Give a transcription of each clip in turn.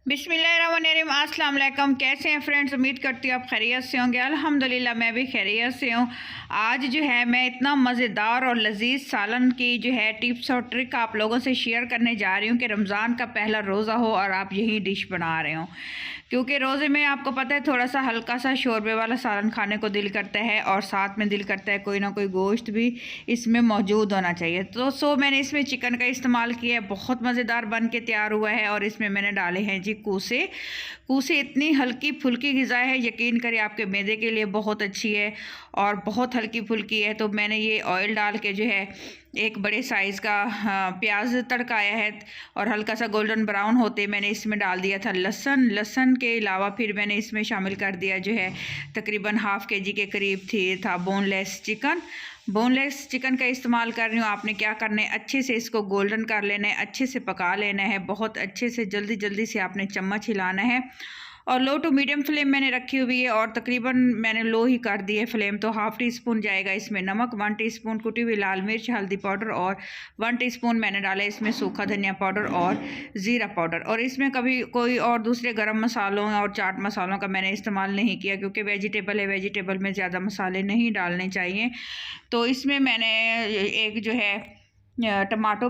बिस्मिल्लाहिर्रहमानिर्रहीम। अस्सलाम वालेकुम। कैसे हैं फ्रेंड्स? उम्मीद करती हूँ आप खैरियत से होंगे। अल्हम्दुलिल्लाह मैं भी खैरियत से हूँ। आज जो है मैं इतना मज़ेदार और लजीज सालन की जो है टिप्स और ट्रिक आप लोगों से शेयर करने जा रही हूँ कि रमज़ान का पहला रोज़ा हो और आप यही डिश बना रहे हो, क्योंकि रोज़े में आपको पता है थोड़ा सा हल्का सा शोरबे वाला सालन खाने को दिल करता है और साथ में दिल करता है कोई ना कोई गोश्त भी इसमें मौजूद होना चाहिए। तो मैंने इसमें चिकन का इस्तेमाल किया है, बहुत मज़ेदार बन के तैयार हुआ है। और इसमें मैंने डाले हैं जी कूसे। कूसे इतनी हल्की फुल्की ग़िज़ा है, यकीन करें आपके मैदे के लिए बहुत अच्छी है और बहुत हल्की फुल्की है। तो मैंने ये ऑयल डाल के जो है एक बड़े साइज़ का प्याज तड़काया है और हल्का सा गोल्डन ब्राउन होते मैंने इसमें डाल दिया था लहसुन के अलावा फिर मैंने इसमें शामिल कर दिया जो है तकरीबन हाफ़ केजी के करीब था बोनलेस चिकन का इस्तेमाल कर रही हूँ। आपने क्या करना है, अच्छे से इसको गोल्डन कर लेना है, अच्छे से पका लेना है, बहुत अच्छे से जल्दी से आपने चम्मच हिलाना है। और लो टू मीडियम फ्लेम मैंने रखी हुई है और तकरीबन मैंने लो ही कर दी है फ्लेम। तो हाफ़ टी स्पून जाएगा इसमें नमक, 1 टीस्पून कुटी हुई लाल मिर्च हल्दी पाउडर और 1 टीस्पून मैंने डाला इसमें सूखा धनिया पाउडर और ज़ीरा पाउडर। और इसमें कभी कोई और दूसरे गरम मसालों और चाट मसालों का मैंने इस्तेमाल नहीं किया, क्योंकि वेजिटेबल है, वेजिटेबल में ज़्यादा मसाले नहीं डालने चाहिए। तो इसमें मैंने एक जो है टमाटो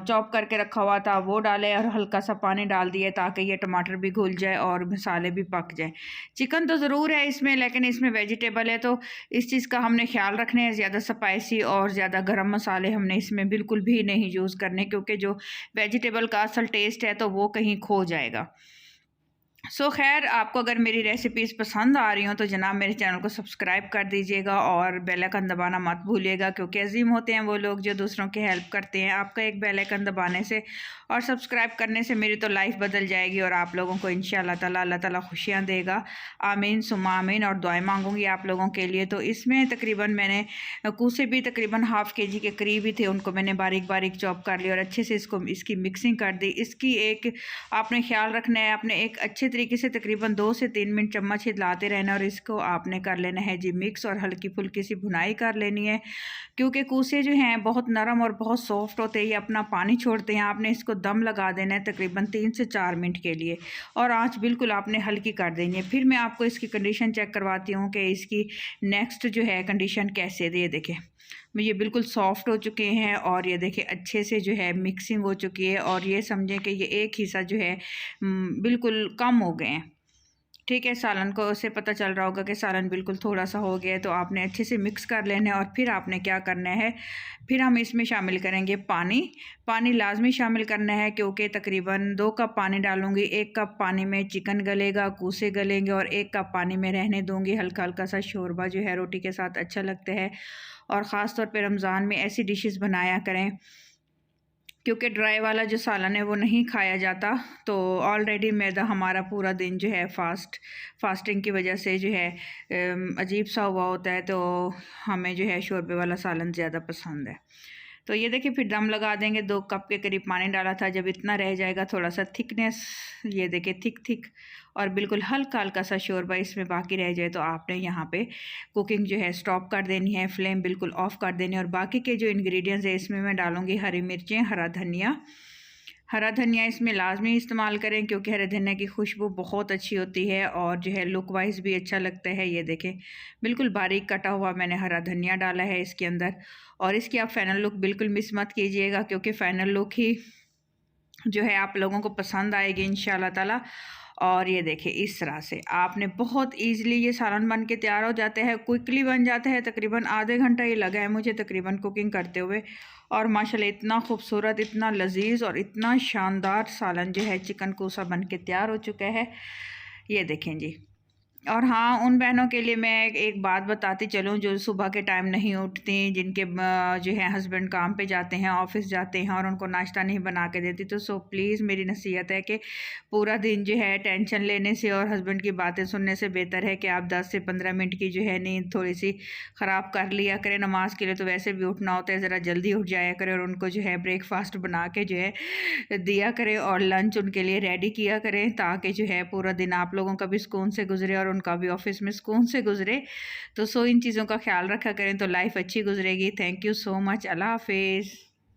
चॉप करके रखा हुआ था वो डाले और हल्का सा पानी डाल दिए ताकि ये टमाटर भी घुल जाए और मसाले भी पक जाए। चिकन तो ज़रूर है इसमें, लेकिन इसमें वेजिटेबल है तो इस चीज़ का हमने ख्याल रखना है। ज़्यादा स्पाइसी और ज़्यादा गरम मसाले हमने इसमें बिल्कुल भी नहीं यूज़ करने, क्योंकि जो वेजिटेबल का असल टेस्ट है तो वो कहीं खो जाएगा। खैर, आपको अगर मेरी रेसिपीज़ पसंद आ रही हो तो जनाब मेरे चैनल को सब्सक्राइब कर दीजिएगा और बेल आइकन दबाना मत भूलिएगा, क्योंकि अजीम होते हैं वो लोग जो दूसरों की हेल्प करते हैं। आपका एक बेल आइकन दबाने से और सब्सक्राइब करने से मेरी तो लाइफ बदल जाएगी और आप लोगों को इंशाअल्लाह ताला अल्लाह ताला खुशियाँ देगा। आमीन सुम्मा आमीन। और दुआएं मांगूंगी आप लोगों के लिए। तो इसमें तकरीबन मैंने कूसे भी तकरीबन हाफ़ केजी के करीब ही थे, उनको मैंने बारीक बारीक चॉप कर लिया और अच्छे से इसकी मिक्सिंग कर दी। इसकी एक आपने ख्याल रखना है, आपने एक अच्छे तरीके से तकरीबन 2 से 3 मिनट चम्मच हिलाते रहना और इसको आपने कर लेना है जी मिक्स और हल्की फुल्की सी भुनाई कर लेनी है, क्योंकि कूसे जो हैं बहुत नरम और बहुत सॉफ्ट होते हैं, ये अपना पानी छोड़ते हैं। आपने इसको दम लगा देना है तकरीबन 3 से 4 मिनट के लिए और आंच बिल्कुल आपने हल्की कर देनी है। फिर मैं आपको इसकी कंडीशन चेक करवाती हूँ कि इसकी नेक्स्ट जो है कंडीशन कैसे है। ये देखें ये बिल्कुल सॉफ्ट हो चुके हैं और ये देखिए अच्छे से जो है मिक्सिंग हो चुकी है और ये समझें कि ये एक हिस्सा जो है बिल्कुल कम हो गए हैं। ठीक है, सालन को से पता चल रहा होगा कि सालन बिल्कुल थोड़ा सा हो गया है। तो आपने अच्छे से मिक्स कर लेना है और फिर आपने क्या करना है, फिर हम इसमें शामिल करेंगे पानी लाजमी शामिल करना है, क्योंकि तकरीबन 2 कप पानी डालूंगी। 1 कप पानी में चिकन गलेगा, कूसे गलेंगे और 1 कप पानी में रहने दूंगी। हल्का हल्का सा शोरबा जो है रोटी के साथ अच्छा लगता है और ख़ास तौर पे रमज़ान में ऐसी डिशेस बनाया करें, क्योंकि ड्राई वाला जो सालन है वो नहीं खाया जाता। तो ऑलरेडी मैदा हमारा पूरा दिन जो है फास्टिंग की वजह से जो है अजीब सा हुआ होता है, तो हमें जो है शोरबे वाला सालन ज़्यादा पसंद है। तो ये देखिए फिर दम लगा देंगे। 2 कप के करीब पानी डाला था, जब इतना रह जाएगा थोड़ा सा थिकनेस, ये देखिए थिक और बिल्कुल हल्का हल्का सा शोरबा इसमें बाकी रह जाए तो आपने यहाँ पे कुकिंग जो है स्टॉप कर देनी है, फ्लेम बिल्कुल ऑफ़ कर देनी है। और बाकी के जो इंग्रेडिएंट्स है इसमें मैं डालूँगी हरी मिर्चें, हरा धनिया इसमें लाजमी इस्तेमाल करें, क्योंकि हरे धनिया की खुशबू बहुत अच्छी होती है और जो है लुक वाइज भी अच्छा लगता है। ये देखें बिल्कुल बारीक कटा हुआ मैंने हरा धनिया डाला है इसके अंदर। और इसकी आप फाइनल लुक बिल्कुल मिस मत कीजिएगा, क्योंकि फ़ाइनल लुक ही जो है आप लोगों को पसंद आएगी इंशाल्लाह ताला। और ये देखिए इस तरह से आपने बहुत ईज़िली ये सालन बन के तैयार हो जाता है, क्विकली बन जाता है। तकरीबन आधे घंटा ही लगा है मुझे तकरीबन कुकिंग करते हुए और माशाल्लाह इतना खूबसूरत, इतना लजीज और इतना शानदार सालन जो है चिकन कोसा बन के तैयार हो चुका है। ये देखें जी। और हाँ, उन बहनों के लिए मैं एक बात बताती चलूँ जो सुबह के टाइम नहीं उठती, जिनके जो है हस्बैंड काम पे जाते हैं, ऑफिस जाते हैं और उनको नाश्ता नहीं बना के देती। तो प्लीज़ मेरी नसीहत है कि पूरा दिन जो है टेंशन लेने से और हस्बैंड की बातें सुनने से बेहतर है कि आप 10 से 15 मिनट की जो है नींद थोड़ी सी ख़राब कर लिया करें। नमाज के लिए तो वैसे भी उठना होता है, ज़रा जल्दी उठ जाया करें और उनको जो है ब्रेकफास्ट बना के जो है दिया करें और लंच उनके लिए रेडी किया करें, ताकि जो है पूरा दिन आप लोगों का भी सुकून से गुजरे और उनका भी ऑफिस में सुकून से गुजरे। तो इन चीज़ों का ख्याल रखा करें तो लाइफ अच्छी गुजरेगी। Thank you so much. Allah हाफिज़।